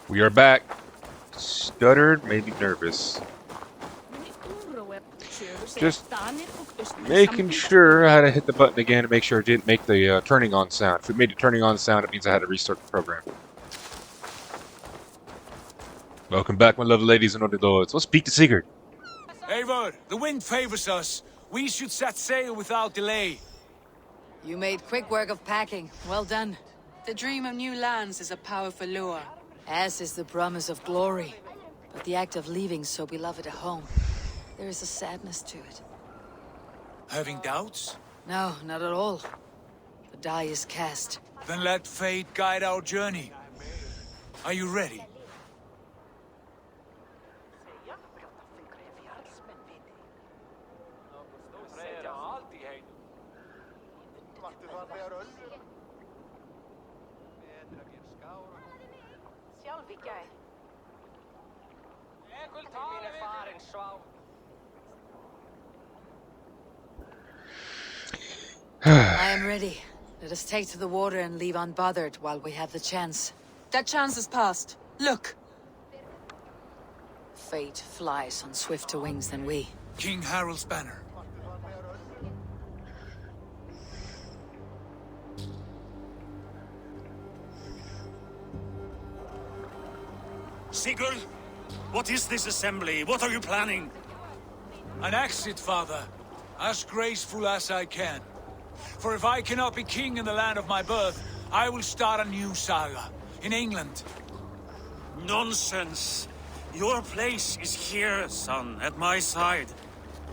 We are back. Stuttered, made me nervous. Just making sure I had to hit the button again to make sure it didn't make the turning on sound. If it made the turning on sound, it means I had to restart the program. Welcome back, my lovely ladies and lovely lords. Let's speak to Sigurd. Eivor, the wind favors us. We should set sail without delay. You made quick work of packing. Well done. The dream of new lands is a powerful lure. As is the promise of glory. But the act of leaving so beloved a home, there is a sadness to it. Having doubts? No, not at all. The die is cast. Then let fate guide our journey. Are you ready? I am ready. Let us take to the water and leave unbothered while we have the chance. That chance is past. Look! Fate flies on swifter wings than we. King Harald's banner. Sigurd, what is this assembly? What are you planning? An exit, father. As graceful as I can. For if I cannot be king in the land of my birth, I will start a new saga. In England. Nonsense. Your place is here, son, at my side.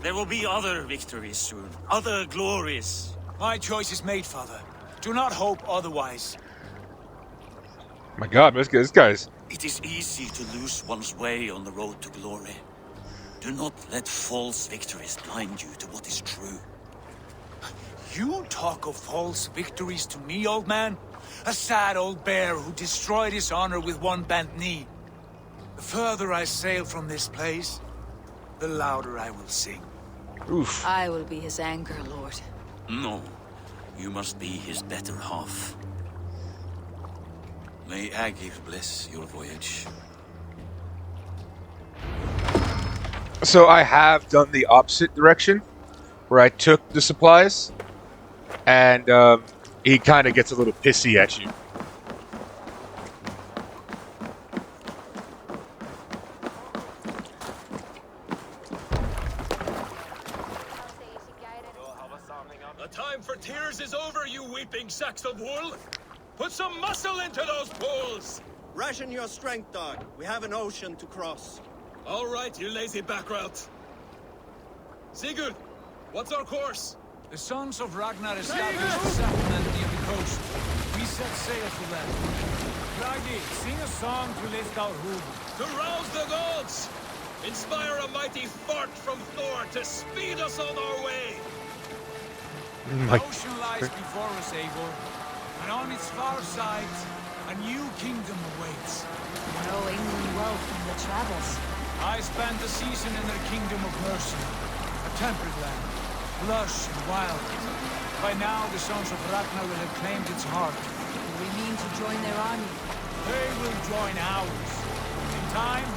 There will be other victories soon. Other glories. My choice is made, father. Do not hope otherwise. My God, this guy's... It is easy to lose one's way on the road to glory. Do not let false victories blind you to what is true. You talk of false victories to me, old man? A sad old bear who destroyed his honor with one bent knee. The further I sail from this place, the louder I will sing. Oof. I will be his anchor, Lord. No, you must be his better half. May Agir bless your voyage. So I have done the opposite direction, where I took the supplies, and he kind of gets a little pissy at you. The time for tears is over, you weeping sacks of wool! Put some muscle into those poles! Ration your strength, dog. We have an ocean to cross. All right, you lazy backrout. Sigurd, what's our course? The sons of Ragnar established a settlement near the coast. We set sail for them. Raggi, sing a song to lift our hoof. To rouse the gods! Inspire a mighty fart from Thor to speed us on our way! The ocean lies before us, Eivor, and on its far side, a new kingdom awaits. You know England well from the travels. I spent a season in their kingdom of mercy, a temperate land, lush and wild. By now, the sons of Ragnar will have claimed its heart. We mean to join their army. They will join ours. In time,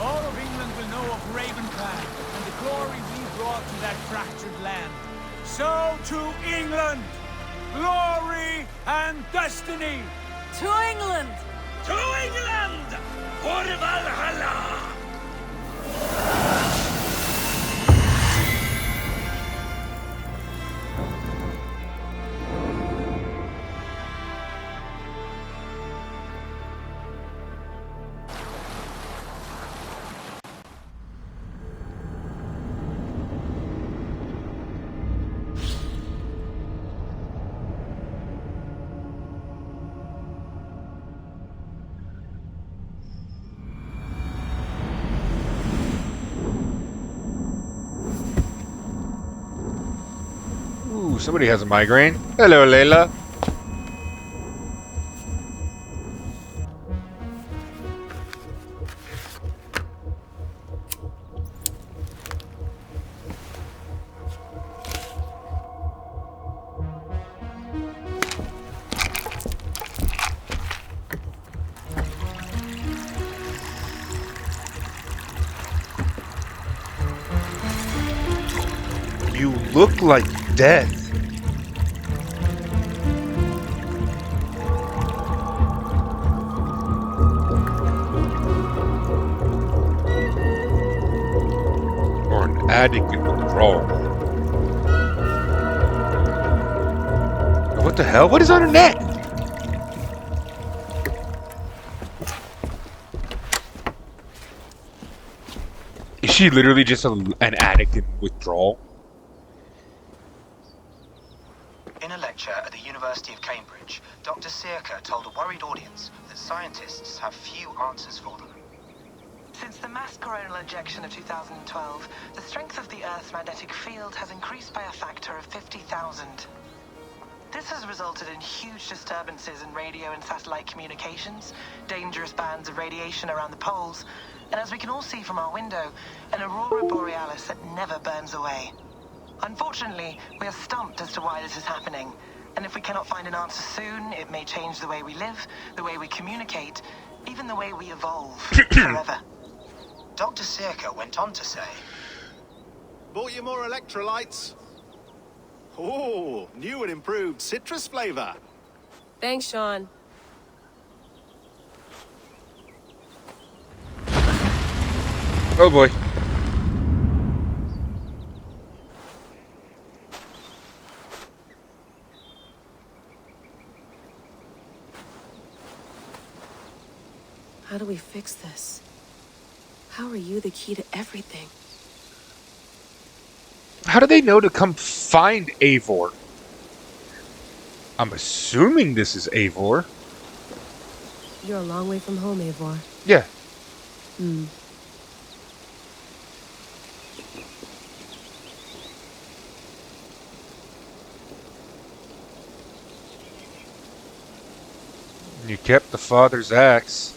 all of England will know of Raven Clan and the glory we brought to that fractured land. So to England, glory and destiny. To England! To England! For Valhalla! Ooh, somebody has a migraine. Hello, Layla. look like death. Or an addict in withdrawal. What the hell? What is on her neck? Is she literally just an addict in withdrawal? In a lecture at the University of Cambridge, Dr. Circa told a worried audience that scientists have few answers for them. Since the mass coronal ejection of 2012, the strength of the Earth's magnetic field has increased by a factor of 50,000. This has resulted in huge disturbances in radio and satellite communications, dangerous bands of radiation around the poles, and as we can all see from our window, an aurora borealis that never burns away. Unfortunately, we are stumped as to why this is happening, and if we cannot find an answer soon, it may change the way we live, the way we communicate, even the way we evolve forever. Dr. Circa went on to say, Bought you more electrolytes? Oh, new and improved citrus flavor. Thanks, Sean. Oh boy. How do we fix this? How are you the key to everything? How do they know to come find Eivor? I'm assuming this is Eivor. You're a long way from home, Eivor. Yeah. You kept the father's axe.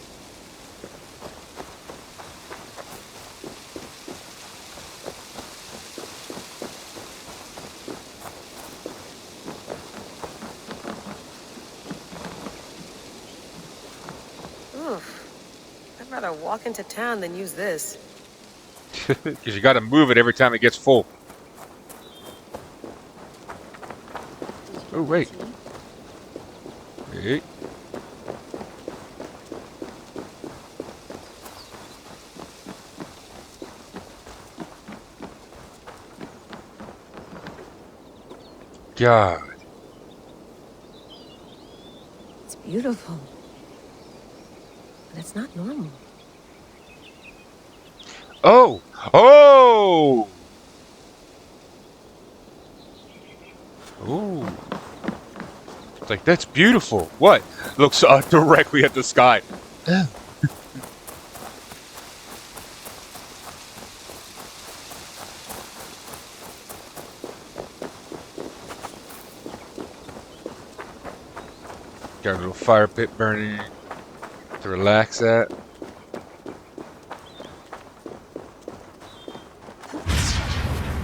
I'd rather walk into town than use this. Because you gotta move it every time it gets full. Oh, wait. Wait. God. It's beautiful. But it's not normal. Oh! Oh! Ooh. It's like, that's beautiful. What? Looks directly at the sky. Got a little fire pit burning to relax at.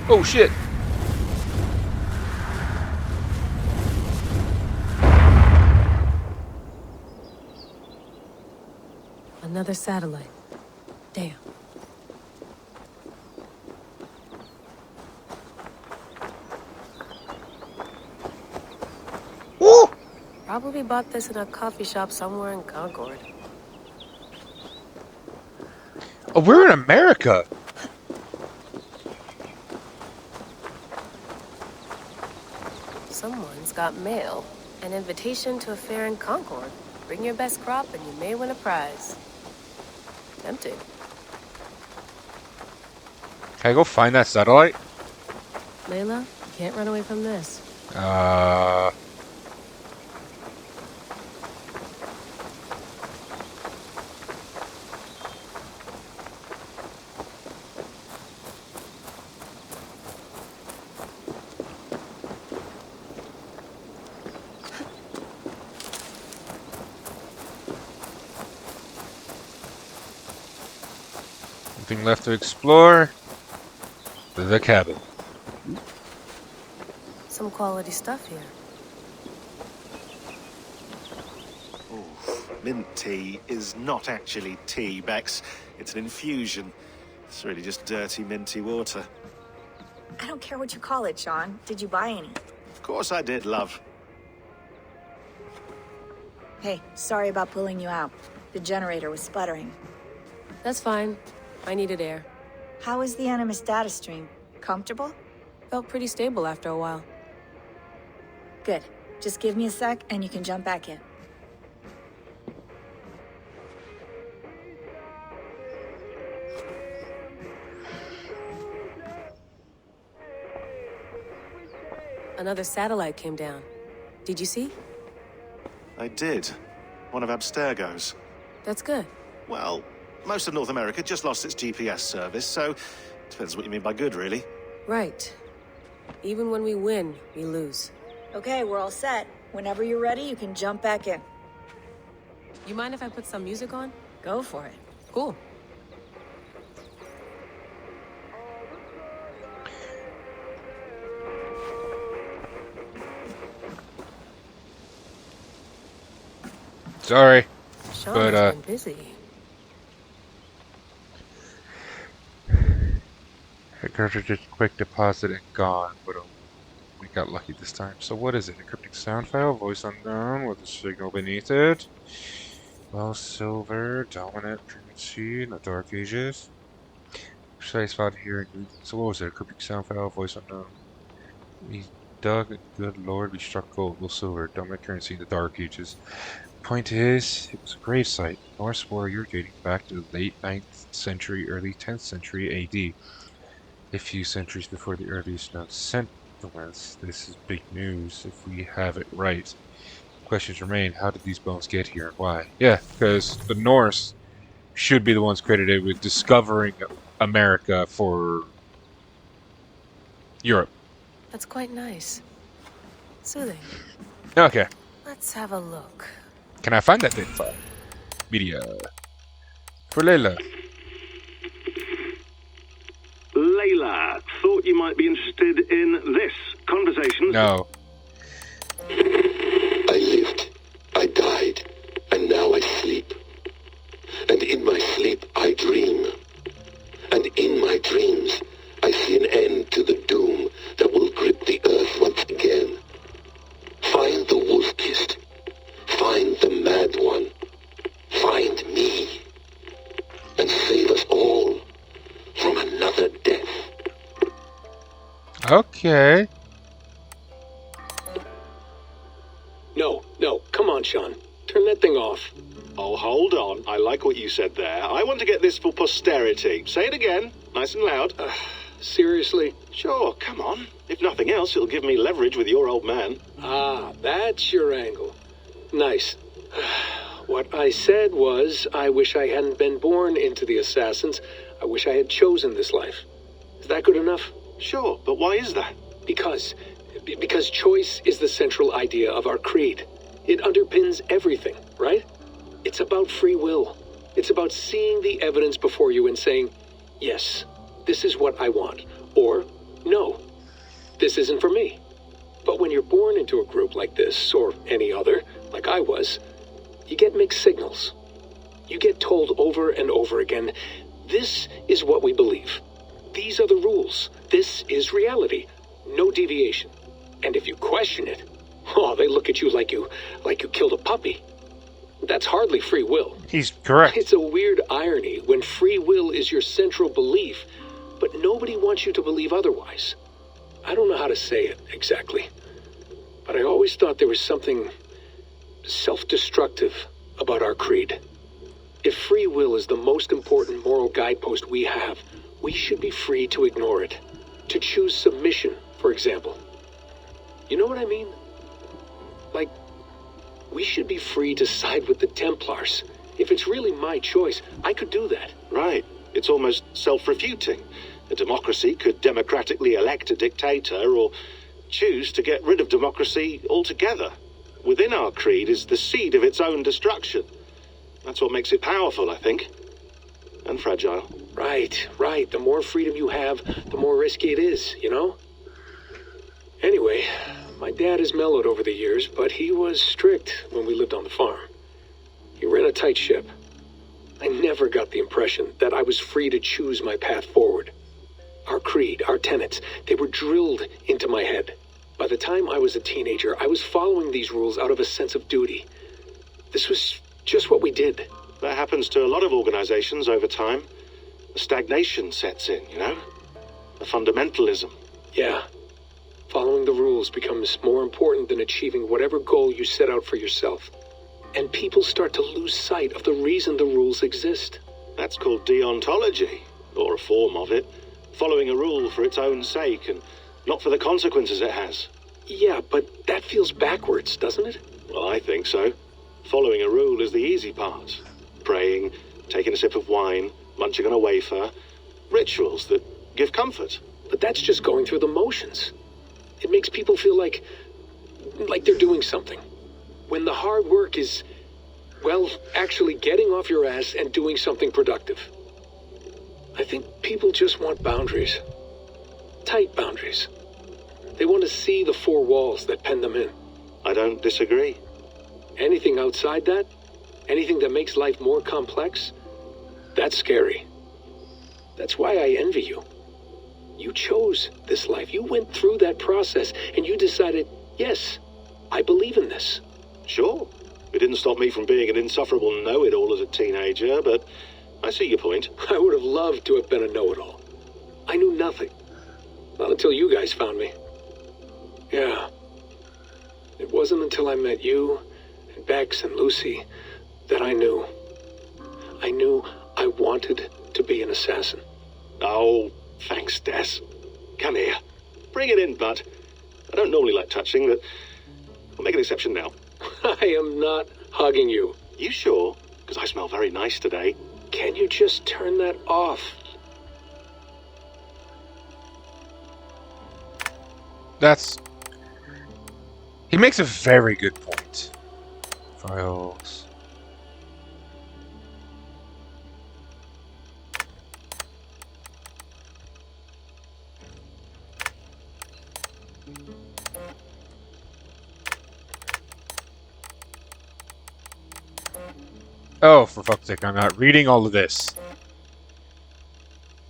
Oh shit! Another satellite. Damn. Woo! Probably bought this in a coffee shop somewhere in Concord. Oh, we're in America. Someone's got mail. An invitation to a fair in Concord. Bring your best crop and you may win a prize. Tempting. Can I go find that satellite? Layla, you can't run away from this. Nothing left to explore. The cabin. Some quality stuff here. Mint tea is not actually tea, Bex. It's an infusion. It's really just dirty, minty water. I don't care what you call it, Sean. Did you buy any? Of course I did, love. Hey, sorry about pulling you out. The generator was sputtering. That's fine. I needed air. How was the Animus data stream? Comfortable? Felt pretty stable after a while. Good. Just give me a sec and you can jump back in. Another satellite came down. Did you see? I did. One of Abstergo's. That's good. Well, most of North America just lost its GPS service, so depends what you mean by good, really. Right. Even when we win, we lose. Okay, we're all set. Whenever you're ready, you can jump back in. You mind if I put some music on? Go for it. Cool. Sorry, Sean but has been busy. I cartridge quick deposit and gone, but we got lucky this time. So what is it? Encrypting sound file, voice unknown with a signal beneath it. Well, silver, dominant, frequency, the dark ages. Precise file here. So what was it? Encrypting sound file, voice unknown. We dug, good lord, we struck gold, well silver, dominant currency in the dark ages. Point is, it was a grave site. Norse warrior dating back to the late 9th century, early 10th century AD. A few centuries before the earliest known settlements. This is big news if we have it right. Questions remain, how did these bones get here and why? Yeah, because the Norse should be the ones credited with discovering America for Europe. That's quite nice. Soothing. Okay. Let's have a look. Can I find that data file? Media. For Layla. Layla, thought you might be interested in this. Conversations. No. I lived, I died, and now I sleep. And in my sleep I dream. And in my dreams I see an end to the doom that will grip the earth once again. Find the wolf-kissed. Find the mad one. Find me. And save us all from another death. Okay. No, come on, Sean. Turn that thing off. Oh, hold on. I like what you said there. I want to get this for posterity. Say it again, nice and loud. Seriously? Sure, come on. If nothing else, it'll give me leverage with your old man. Ah, that's your angle. Nice. What I said was, I wish I hadn't been born into the Assassins. I wish I had chosen this life. Is that good enough? Sure, but why is that? Because choice is the central idea of our creed. It underpins everything, right? It's about free will. It's about seeing the evidence before you and saying, yes, this is what I want. Or, no, this isn't for me. But when you're born into a group like this, or any other, like I was, you get mixed signals. You get told over and over again, this is what we believe. These are the rules. This is reality. No deviation. And if you question it, oh, they look at you like you killed a puppy. That's hardly free will. He's correct. It's a weird irony when free will is your central belief, but nobody wants you to believe otherwise. I don't know how to say it exactly, but I always thought there was something self-destructive about our creed. If free will is the most important moral guidepost we have, we should be free to ignore it. To choose submission, for example. You know what I mean? Like, we should be free to side with the Templars. If it's really my choice, I could do that. Right. It's almost self-refuting. A democracy could democratically elect a dictator or choose to get rid of democracy altogether. Within our creed is the seed of its own destruction. That's what makes it powerful, I think. And fragile. Right. The more freedom you have, the more risky it is, you know? Anyway, my dad has mellowed over the years, but he was strict when we lived on the farm. He ran a tight ship. I never got the impression that I was free to choose my path forward. our creed, our tenets, they were drilled into my head. By the time I was a teenager, I was following these rules out of a sense of duty. This was just what we did. That happens to a lot of organizations over time. A stagnation sets in, you know? A fundamentalism. Yeah. Following the rules becomes more important than achieving whatever goal you set out for yourself. And people start to lose sight of the reason the rules exist. That's called deontology, or a form of it. Following a rule for its own sake and not for the consequences it has. Yeah, but that feels backwards, doesn't it? Well, I think so. Following a rule is the easy part. Praying, taking a sip of wine, munching on a wafer. Rituals that give comfort. But that's just going through the motions. It makes people feel like they're doing something. When the hard work is, well, actually getting off your ass and doing something productive. I think people just want boundaries. Tight boundaries. They want to see the four walls that pen them in. I don't disagree. Anything outside that, anything that makes life more complex, that's scary. That's why I envy you. You chose this life. You went through that process and you decided, yes, I believe in this. Sure. It didn't stop me from being an insufferable know-it-all as a teenager, but I see your point. I would have loved to have been a know-it-all. I knew nothing. Not until you guys found me. Yeah. It wasn't until I met you, and Bex and Lucy, that I knew. I knew I wanted to be an assassin. Oh, thanks, Des. Come here. Bring it in, bud. I don't normally like touching, but I'll make an exception now. I am not hugging you. You sure? Because I smell very nice today. Can you just turn that off? He makes a very good point. Files. Oh, for fuck's sake, I'm not reading all of this.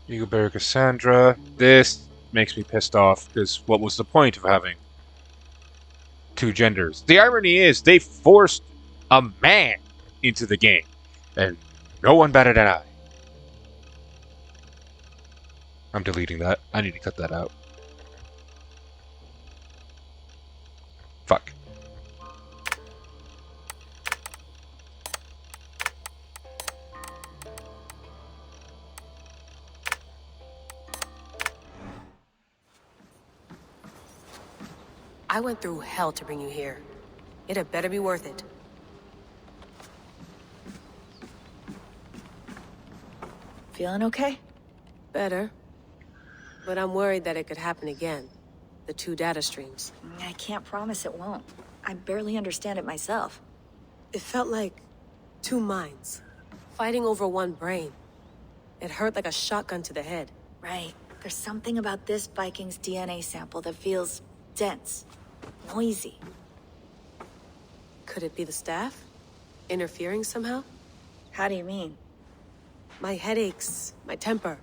Eagleberry Cassandra. This makes me pissed off, because what was the point of having two genders? The irony is, they forced a man into the game, and no one batted an eye. I'm deleting that. I need to cut that out. Fuck. I went through hell to bring you here. It had better be worth it. Feeling okay? Better. But I'm worried that it could happen again. The two data streams. I can't promise it won't. I barely understand it myself. It felt like two minds, fighting over one brain. It hurt like a shotgun to the head. Right. There's something about this Viking's DNA sample that feels dense, noisy. Could it be the staff? Interfering somehow? How do you mean? My headaches, my temper.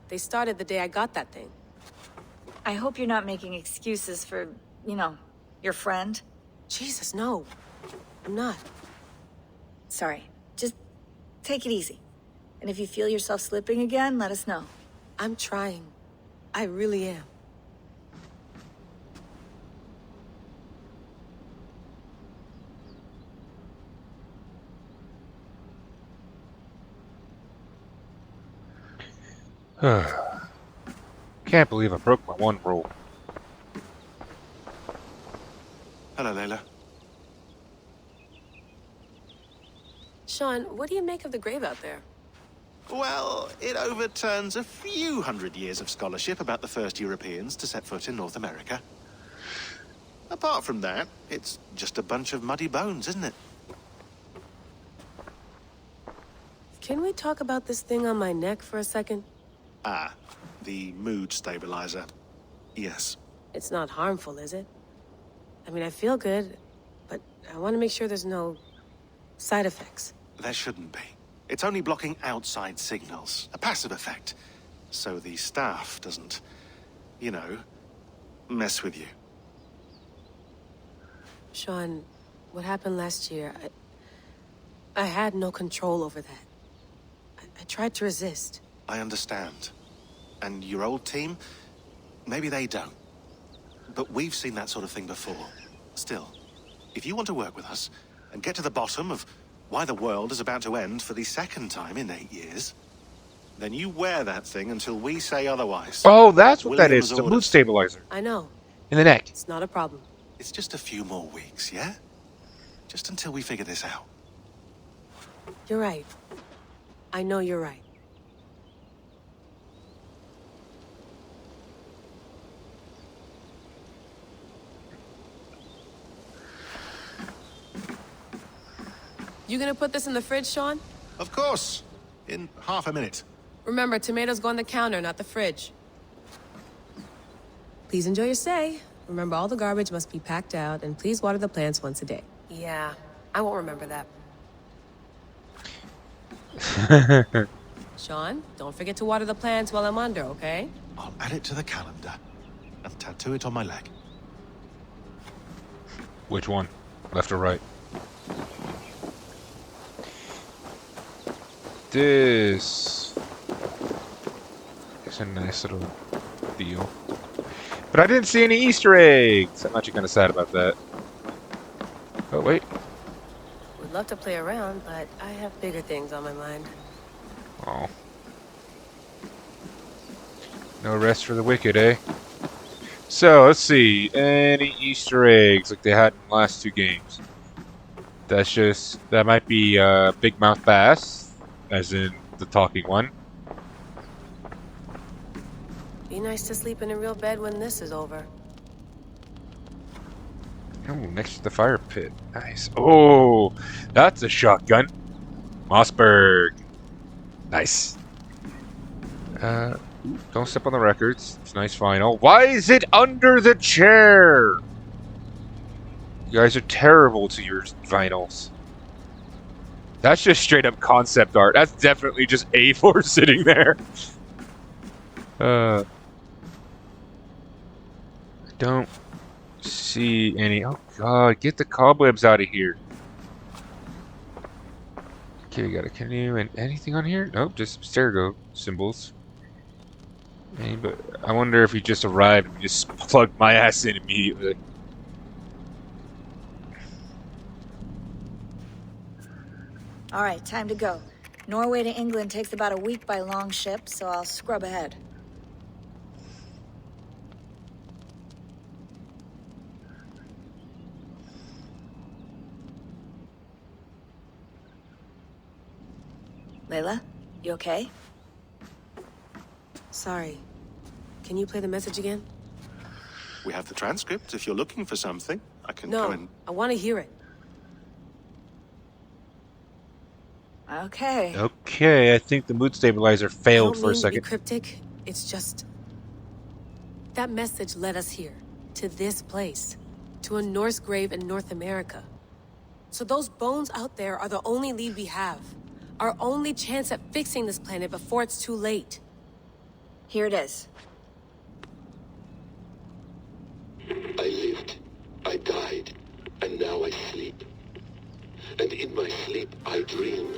They started the day I got that thing. I hope you're not making excuses for, you know, your friend. Jesus, no. I'm not. Sorry. Just take it easy. And if you feel yourself slipping again, let us know. I'm trying. I really am. Can't believe I broke my one rule. Hello, Layla. Sean, what do you make of the grave out there? Well, it overturns a few hundred years of scholarship about the first Europeans to set foot in North America. Apart from that, it's just a bunch of muddy bones, isn't it? Can we talk about this thing on my neck for a second? Ah, the mood stabilizer. Yes. It's not harmful, is it? I mean, I feel good, but I want to make sure there's no side effects. There shouldn't be. It's only blocking outside signals. A passive effect. so the staff doesn't, you know, mess with you. Sean, what happened last year, I had no control over that. I tried to resist. I understand. And your old team, maybe they don't. But we've seen that sort of thing before. Still, if you want to work with us and get to the bottom of why the world is about to end for the second time in 8 years, then you wear that thing until we say otherwise. Oh, that's what that is. William's It's a mood orders. stabilizer. I know. In the neck. It's not a problem. It's just a few more weeks, yeah? Just until we figure this out. You're right. I know you're right. You gonna put this in the fridge, Sean? Of course. In half a minute. Remember, tomatoes go on the counter, not the fridge. Please enjoy your stay. Remember, all the garbage must be packed out, and please water the plants once a day. Yeah, I won't remember that. Sean, don't forget to water the plants while I'm under, okay? I'll add it to the calendar and tattoo it on my leg. Which one? Left or right? This is a nice little deal. But I didn't see any Easter eggs. I'm actually kind of sad about that. Oh, wait. Would love to play around, but I have bigger things on my mind. Oh. No rest for the wicked, eh? So, let's see. Any Easter eggs like they had in the last 2 games? That might be Big Mouth Bass, as in the talking one. Be nice to sleep in a real bed when this is over. Oh, next to the fire pit. Nice. Oh, that's a shotgun. Mossberg. Nice. Don't step on the records. It's a nice vinyl. Why is it under the chair? You guys are terrible to your vinyls. That's just straight up concept art. That's definitely just A4 sitting there. I don't see any. Oh god, get the cobwebs out of here. Okay, we got a canoe and anything on here? Nope, just Stergo symbols. But I wonder if he just arrived and just plugged my ass in immediately. All right, time to go. Norway to England takes about a week by long ship, so I'll scrub ahead. Layla, you okay? Sorry. Can you play the message again? We have the transcript. If you're looking for something, I can go and... No, I want to hear it. Okay. Okay, I think the mood stabilizer failed for a second. I don't mean to be cryptic. It's just... that message led us here. To this place. To a Norse grave in North America. So those bones out there are the only lead we have. Our only chance at fixing this planet before it's too late. Here it is. I lived, I died, and now I sleep. And in my sleep I dream.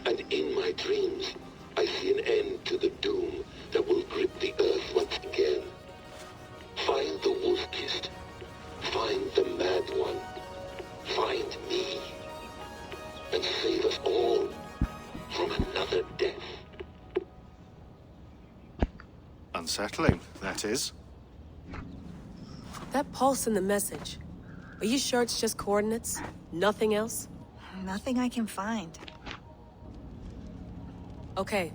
And in my dreams I see an end to the doom that will grip the earth once again. Find the wolf-kissed. Find the mad one. Find me. And save us all from another death. Unsettling, that is. That pulse in the message. Are you sure it's just coordinates? Nothing else? Nothing I can find. Okay,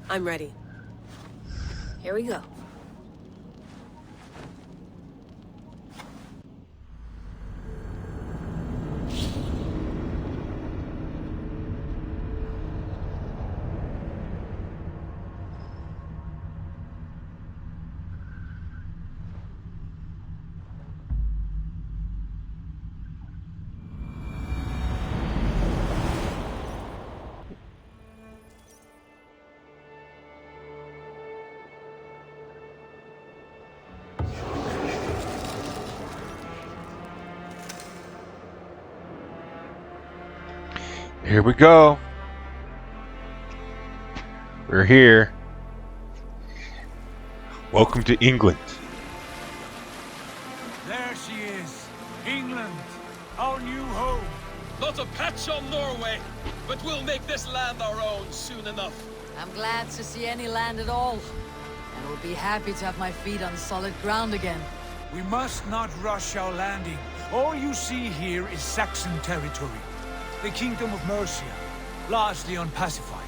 I'm ready. Here we go. Here we go. We're here. Welcome to England. There she is. England, our new home. Not a patch on Norway, but we'll make this land our own soon enough. I'm glad to see any land at all. And will be happy to have my feet on solid ground again. We must not rush our landing. All you see here is Saxon territory. The Kingdom of Mercia, largely unpacified.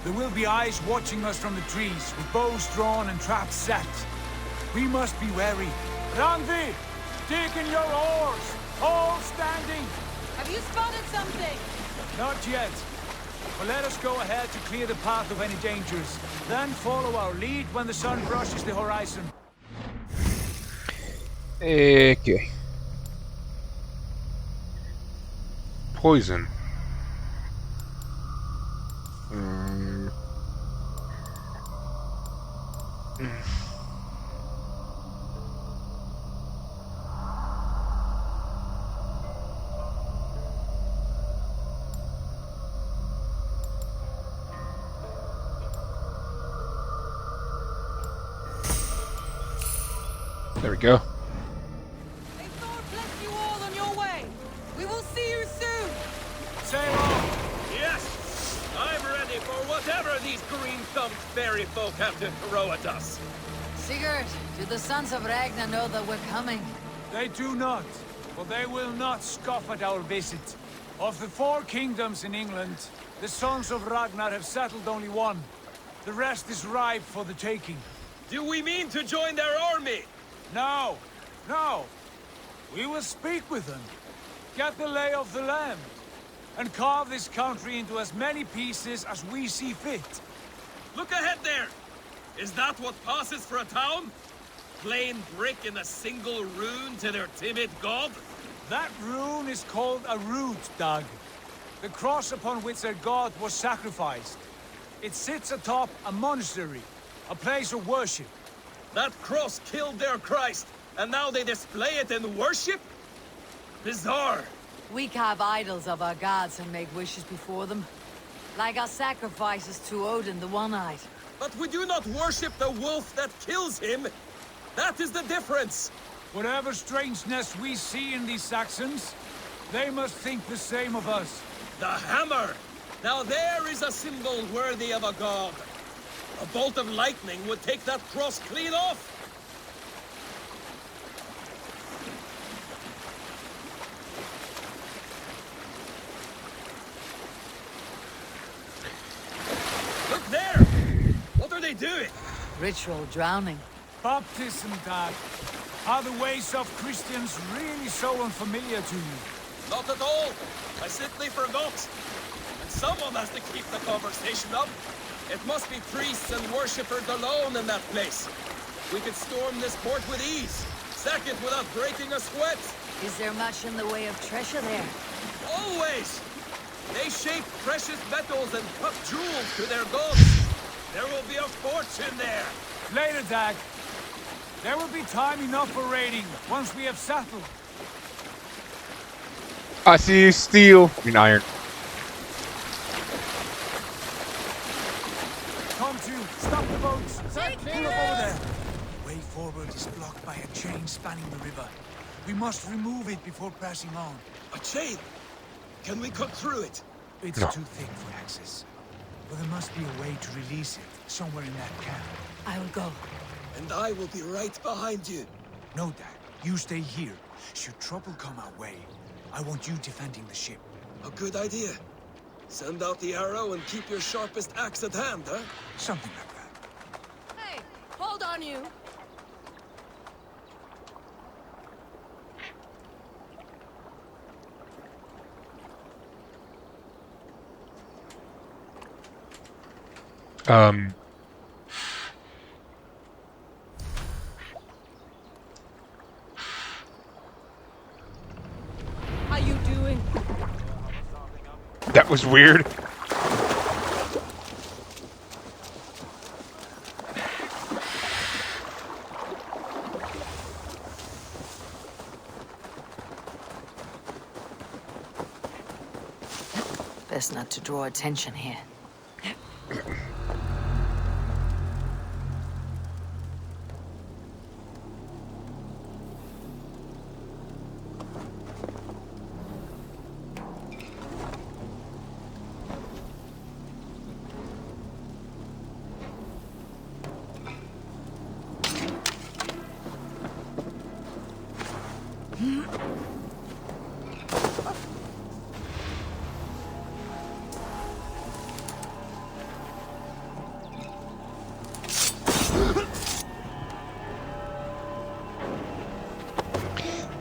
There will be eyes watching us from the trees, with bows drawn and traps set. We must be wary. Randvi, dig in your oars, all standing. Have you spotted something? Not yet. But let us go ahead to clear the path of any dangers. Then follow our lead when the sun brushes the horizon. Okay. Poison. There we go. May Thor bless you all on your way. We will see you soon. Sail on! Yes, I'm ready for whatever these green-thumbed fairy folk have to throw at us. Sigurd, do the sons of Ragnar know that we're coming? They do not, but they will not scoff at our visit. Of the 4 kingdoms in England, the sons of Ragnar have settled only one. The rest is ripe for the taking. Do we mean to join their army? No, no. We will speak with them, get the lay of the land, and carve this country into as many pieces as we see fit. Look ahead there! Is that what passes for a town? Plain brick in a single rune to their timid god? That rune is called a root, Dag. The cross upon which their god was sacrificed. It sits atop a monastery, a place of worship. That cross killed their Christ, and now they display it in worship? Bizarre. We carve idols of our gods and make wishes before them. Like our sacrifices to Odin the One-Eyed. But we do not worship the wolf that kills him. That is the difference. Whatever strangeness we see in these Saxons, they must think the same of us. The hammer! Now there is a symbol worthy of a god. A bolt of lightning would take that cross clean off. Look there! What are they doing? Ritual drowning. Baptism, Dag. Are the ways of Christians really so unfamiliar to you? Not at all. I simply forgot. And someone has to keep the conversation up. It must be priests and worshippers alone in that place. We could storm this port with ease. Sack it without breaking a sweat. Is there much in the way of treasure there? Always! They shape precious metals and cut jewels to their gods. There will be a fortune there. Later, Dag. There will be time enough for raiding once we have settled. I see steel. I mean iron. Come to, stop the boats. Pull up over there. The way forward is blocked by a chain spanning the river. We must remove it before passing on. A chain? Can we cut through it? It's too thick for access. But there must be a way to release it, somewhere in that camp. I will go. And I will be right behind you. No, Dad. You stay here. Should trouble come our way, I want you defending the ship. A good idea. Send out the arrow and keep your sharpest axe at hand, huh? Something like that. Hey, hold on you. How you doing? That was weird. best not to draw attention here.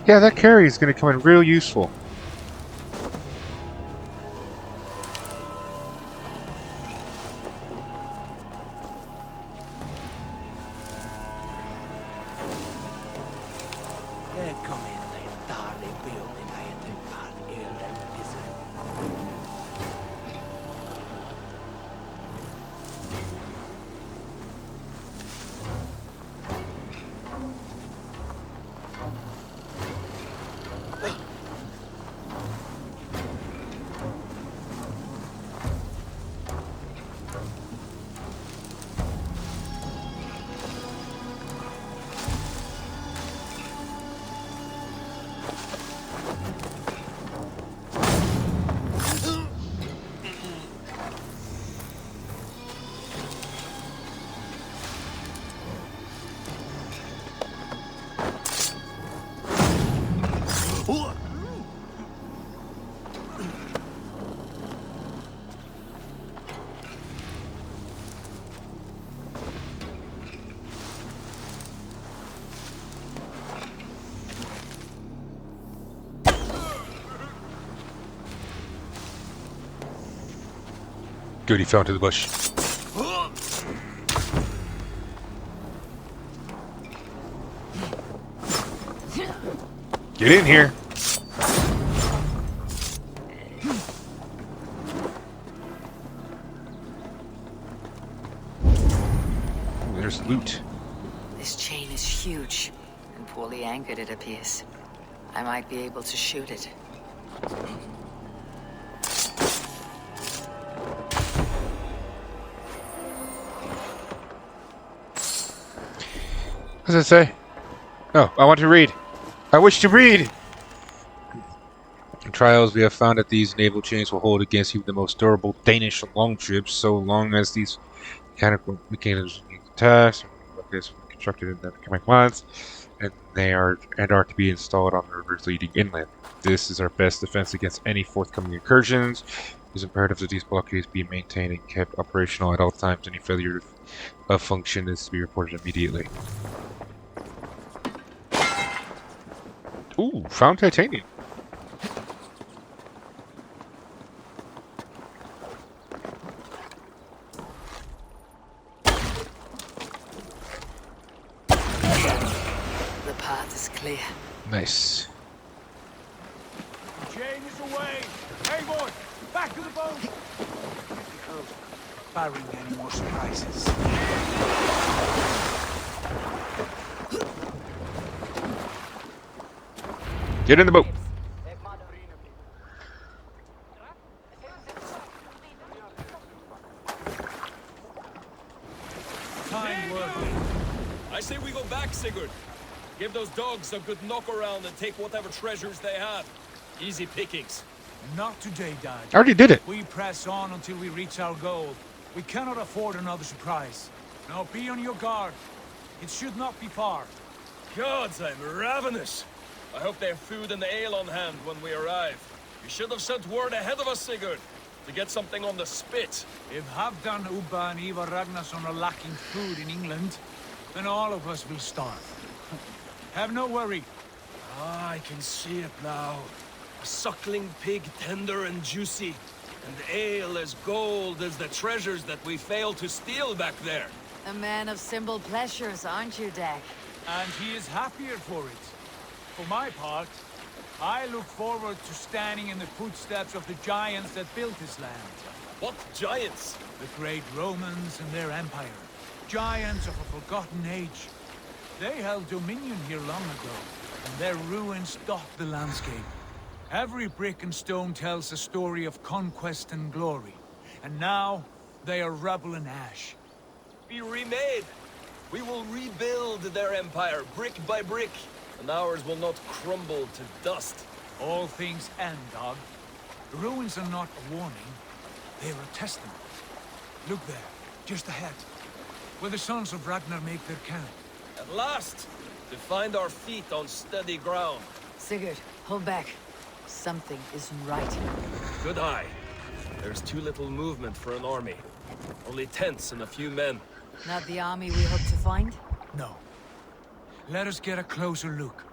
Yeah, that carry is going to come in real useful. Good, he fell into the bush. Get in here. Ooh, there's loot. This chain is huge and poorly anchored, it appears. I might be able to shoot it. What does it say? Oh, I want to read. I wish to read! In trials, we have found that these naval chains will hold against even the most durable Danish longships, so long as these mechanical mechanisms being attached, constructed in the coming months, and are to be installed on the rivers leading inland. This is our best defense against any forthcoming incursions. It is imperative that these blockades be maintained and kept operational at all times. Any failure of function is to be reported immediately. Ooh, found titanium. The path is clear. Nice. The chain is away. Hey, boy, back to the boat. Barring any more surprises. Get in the boat. Time working. I say we go back, Sigurd. Give those dogs a good knock around and take whatever treasures they have. Easy pickings. Not today, Dad. I already did it. We press on until we reach our goal. We cannot afford another surprise. Now be on your guard. It should not be far. Gods, I'm ravenous. I hope they have food and ale on hand when we arrive. You should have sent word ahead of us, Sigurd, to get something on the spit. If Halfdan, Ubba and Ivar Ragnarsson are lacking food in England, then all of us will starve. Have no worry. Ah, I can see it now. A suckling pig, tender and juicy. And ale as gold as the treasures that we failed to steal back there. A man of simple pleasures, aren't you, Dak? And he is happier for it. For my part, I look forward to standing in the footsteps of the giants that built this land. What giants? The great Romans and their empire. Giants of a forgotten age. They held dominion here long ago, and their ruins dot the landscape. Every brick and stone tells a story of conquest and glory. And now, they are rubble and ash. Be remade. We will rebuild their empire brick by brick, and ours will not crumble to dust. All things end, dog. The ruins are not a warning. They are a testament. Look there, just ahead, where the sons of Ragnar make their camp. At last, to find our feet on steady ground. Sigurd, hold back. Something isn't right. Good eye. There's too little movement for an army. Only tents and a few men. Not the army we hope to find? No. Let us get a closer look.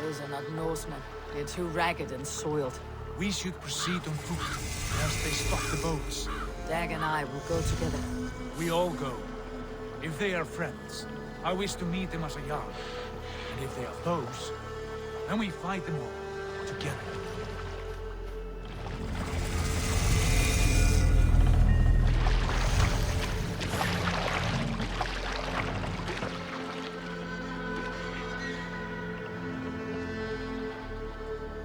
Those are not Norsemen. They're too ragged and soiled. We should proceed on foot, else they stop the boats. Dag and I will go together. We all go. If they are friends, I wish to meet them as a Jarl. And if they are foes, then we fight them all, together.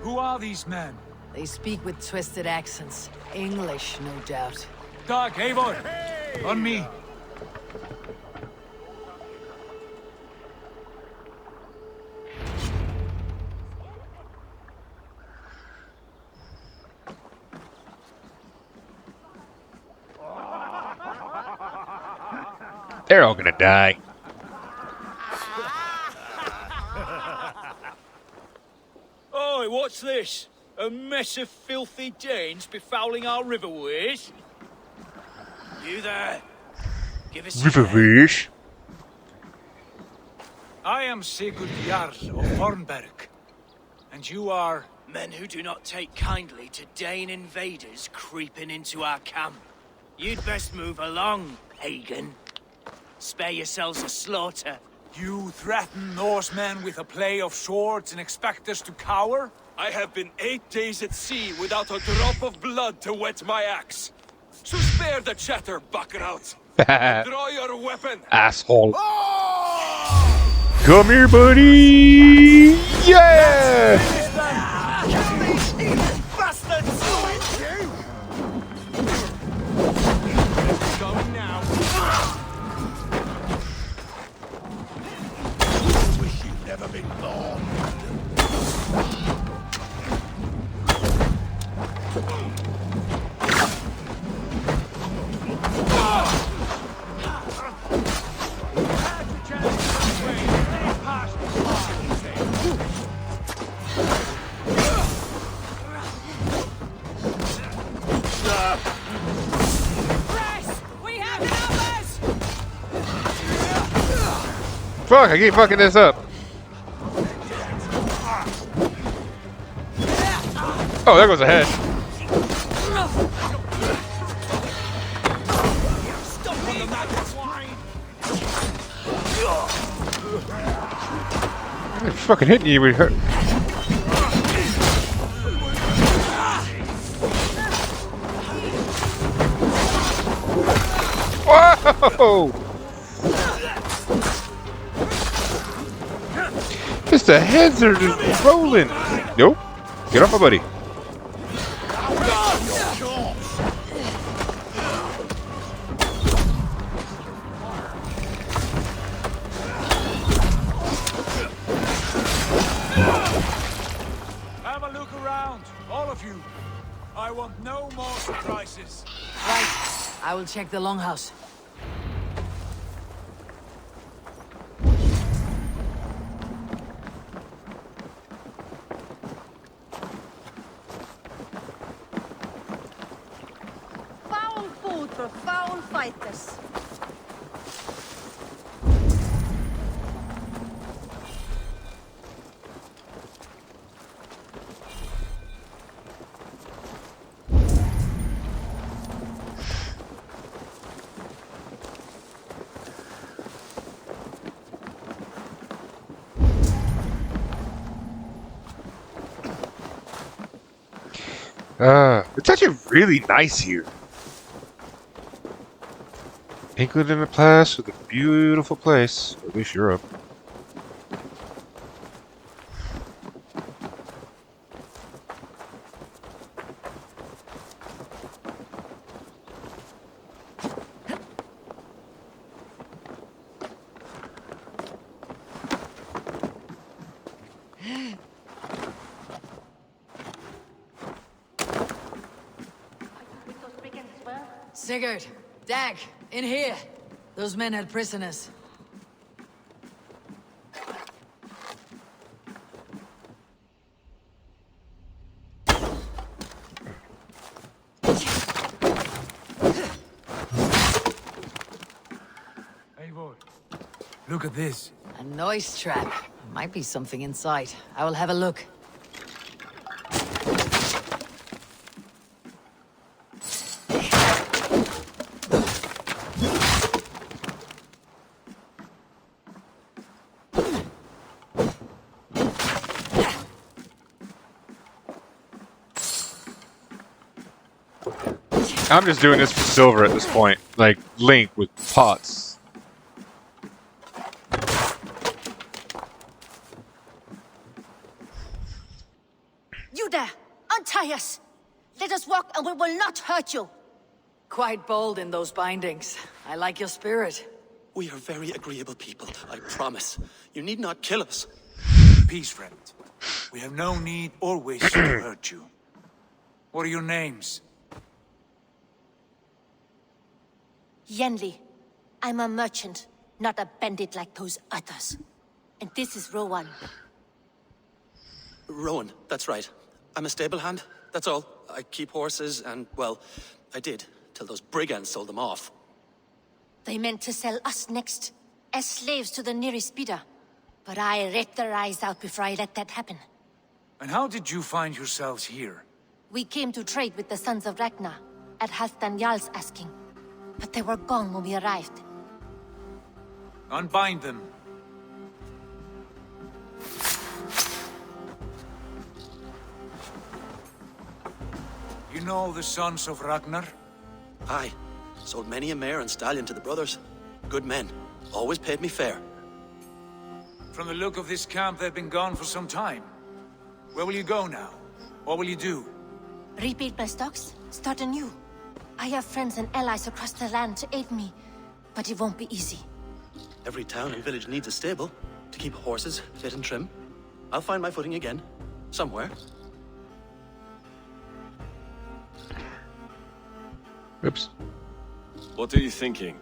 Who are these men? They speak with twisted accents. English, no doubt. Dag, Eivor! On me! They're all gonna die. Oi, what's this? A mess of filthy Danes befouling our riverways? You there? Give us Riverfish. I am Sigurd Jarl of Hornberg. And you are... Men who do not take kindly to Dane invaders creeping into our camp. You'd best move along, pagan. Spare yourselves a slaughter. You threaten Norsemen with a play of swords and expect us to cower? I have been 8 days at sea without a drop of blood to wet my axe. So spare the chatter, buckerout. Draw your weapon. Asshole. Come here, buddy. Yeah. Going now. Wish you'd never been born. Fuck, I keep fucking this up. Oh, there goes a head. I'm fucking hitting you with her. Whoa! Just the heads are just rolling. Nope. Get off my buddy. Have a look around, all of you. I want no more surprises. Right. I will check the longhouse. Foul food for foul fighters. It's actually really nice here. England in the past with a beautiful place. At least Europe. Sigurd, Dag, in here. Those men had prisoners. Eivor, look at this. A noise trap. Might be something inside. I will have a look. I'm just doing this for silver at this point. Like Link with pots. You there! Untie us! Let us walk and we will not hurt you! Quite bold in those bindings. I like your spirit. We are very agreeable people, I promise. You need not kill us. Peace, friend. We have no need or wish to hurt you. What are your names? Yenli. I'm a merchant, not a bandit like those others. And this is Rowan. Rowan, that's right. I'm a stable hand, that's all. I keep horses and, well, I did, till those brigands sold them off. They meant to sell us next, as slaves to the nearest bidder. But I ripped their eyes out before I let that happen. And how did you find yourselves here? We came to trade with the Sons of Ragnar, at Halfdan Jarl's asking. But they were gone when we arrived. Unbind them. You know the Sons of Ragnar? Aye. Sold many a mare and stallion to the brothers. Good men. Always paid me fair. From the look of this camp, they've been gone for some time. Where will you go now? What will you do? Rebuild my stocks, start anew. I have friends and allies across the land to aid me, but it won't be easy. Every town and village needs a stable to keep horses fit and trim. I'll find my footing again. Somewhere. Oops. What are you thinking?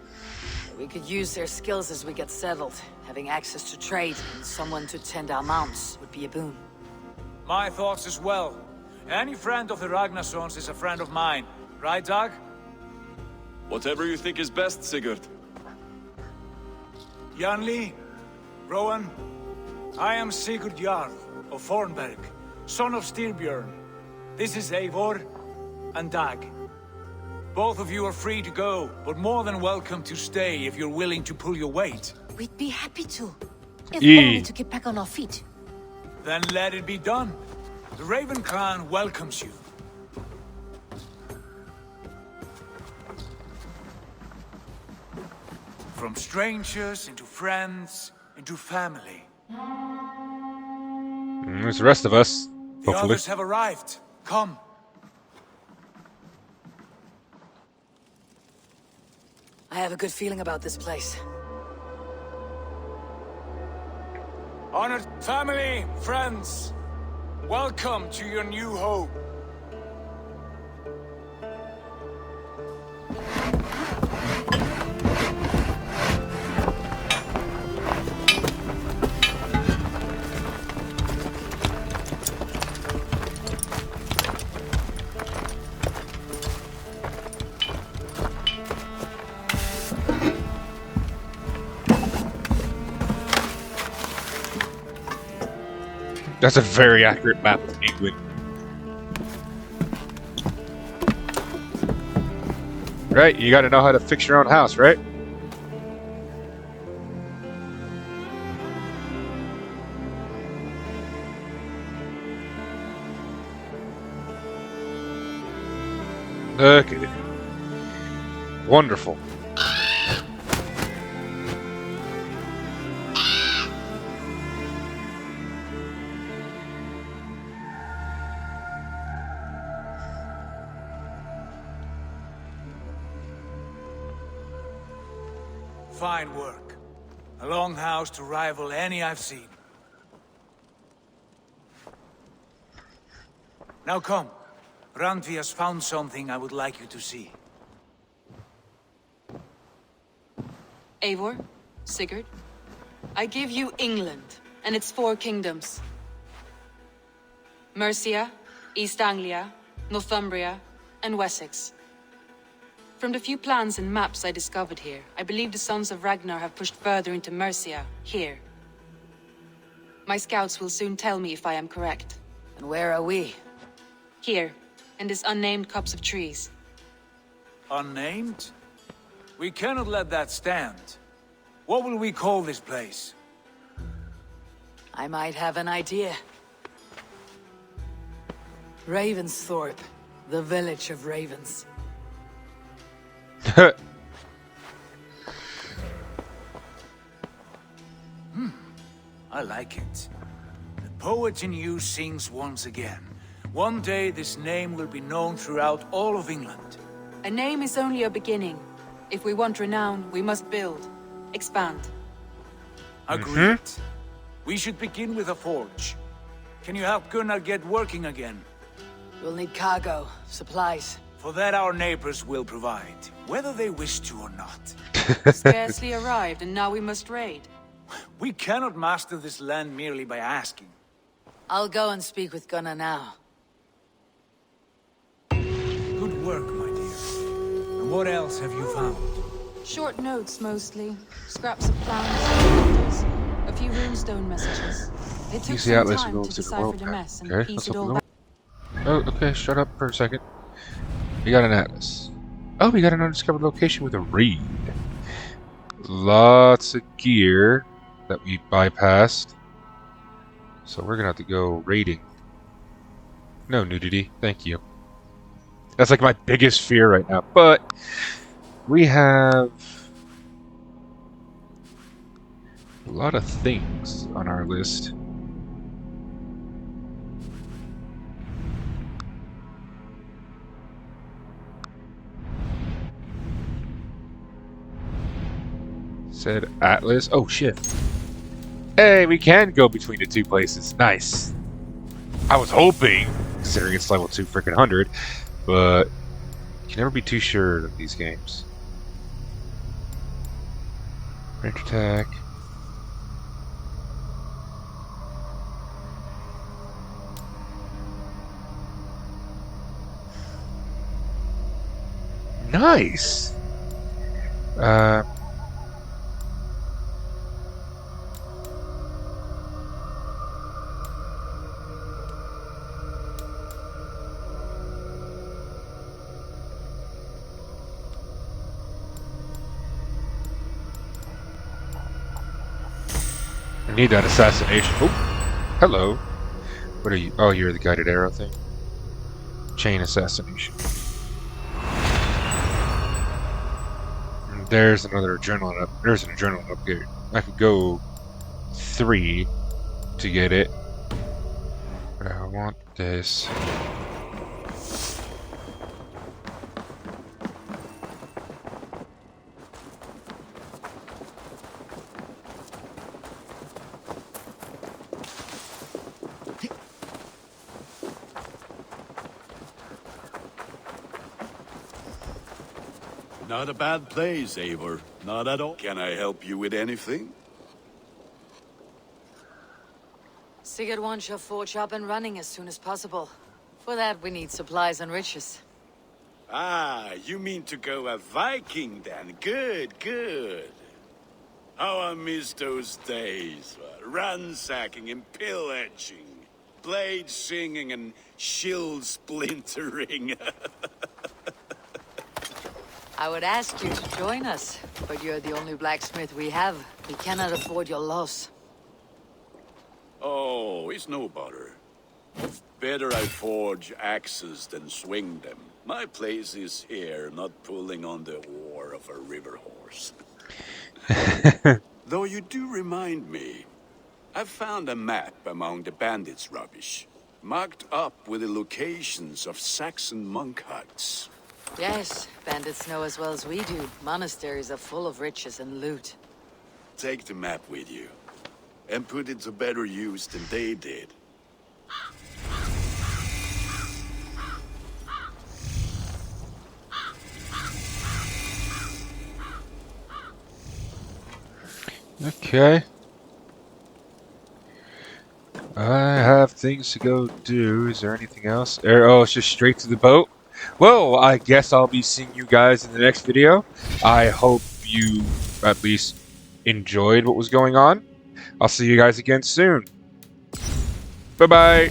We could use their skills as we get settled. Having access to trade and someone to tend our mounts would be a boon. My thoughts as well. Any friend of the Ragnarsons is a friend of mine. Right, Dag? Whatever you think is best, Sigurd. Janli, Rowan, I am Sigurd Jarl of Fornberg, son of Styrbjörn. This is Eivor and Dag. Both of you are free to go, but more than welcome to stay if you're willing to pull your weight. We'd be happy to. If only to get back on our feet. Then let it be done. The Raven clan welcomes you. From strangers into friends, into family. There's the rest of us, The hopefully. others have arrived. Come. I have a good feeling about this place. Honored family, friends, welcome to your new home. That's a very accurate map of England. Right, you gotta know how to fix your own house, right? Okay. Wonderful. Fine work. A longhouse to rival any I've seen. Now come. Randvi has found something I would like you to see. Eivor, Sigurd, I give you England and its 4 kingdoms. Mercia, East Anglia, Northumbria, and Wessex. From the few plans and maps I discovered here, I believe the Sons of Ragnar have pushed further into Mercia, here. My scouts will soon tell me if I am correct. And where are we? Here, in this unnamed copse of trees. Unnamed? We cannot let that stand. What will we call this place? I might have an idea. Ravensthorpe, the village of ravens. I like it. The poet in you sings once again. One day this name will be known throughout all of England. A name is only a beginning. If we want renown, we must build. Expand. Agreed. We should begin with a forge. Can you help Gunnar get working again? We'll need cargo, supplies. For that our neighbors will provide, whether they wish to or not. Scarcely arrived, and now we must raid. We cannot master this land merely by asking. I'll go and speak with Gunnar now. Good work, my dear. And what else have you found? Short notes, mostly. Scraps of plans, a few runestone messages. It took some time to decipher the mess and piece it all back. Oh, okay, shut up for a second. We got an atlas. Oh, we got an undiscovered location with a reed. Lots of gear that we bypassed. So we're gonna have to go raiding. No nudity, thank you. That's like my biggest fear right now. But we have a lot of things on our list. Said Atlas. Oh shit. Hey, we can go between the 2 places. Nice. I was hoping, considering it's level 2 freaking 100, but you can never be too sure of these games. Range attack. Nice. I need that assassination. Oh, hello. What are you? Oh, you're the guided arrow thing. Chain assassination. There's another adrenaline up. There's an adrenaline upgrade. I could go 3 to get it. But I want this. Not a bad place, Eivor. Not at all. Can I help you with anything? Sigurd wants your forge up and running as soon as possible. For that, we need supplies and riches. Ah, you mean to go a Viking then? Good, good. How I miss those days. Ransacking and pillaging. Blade singing and shield splintering. I would ask you to join us, but you're the only blacksmith we have. We cannot afford your loss. Oh, it's no bother. Better I forge axes than swing them. My place is here, not pulling on the oar of a river horse. Though you do remind me, I found a map among the bandits' rubbish, marked up with the locations of Saxon monk huts. Yes, bandits know as well as we do. Monasteries are full of riches and loot. Take the map with you, and put it to better use than they did. Okay. I have things to go do. Is there anything else? Oh, it's just straight to the boat? Well, I guess I'll be seeing you guys in the next video. I hope you at least enjoyed what was going on. I'll see you guys again soon. Bye-bye.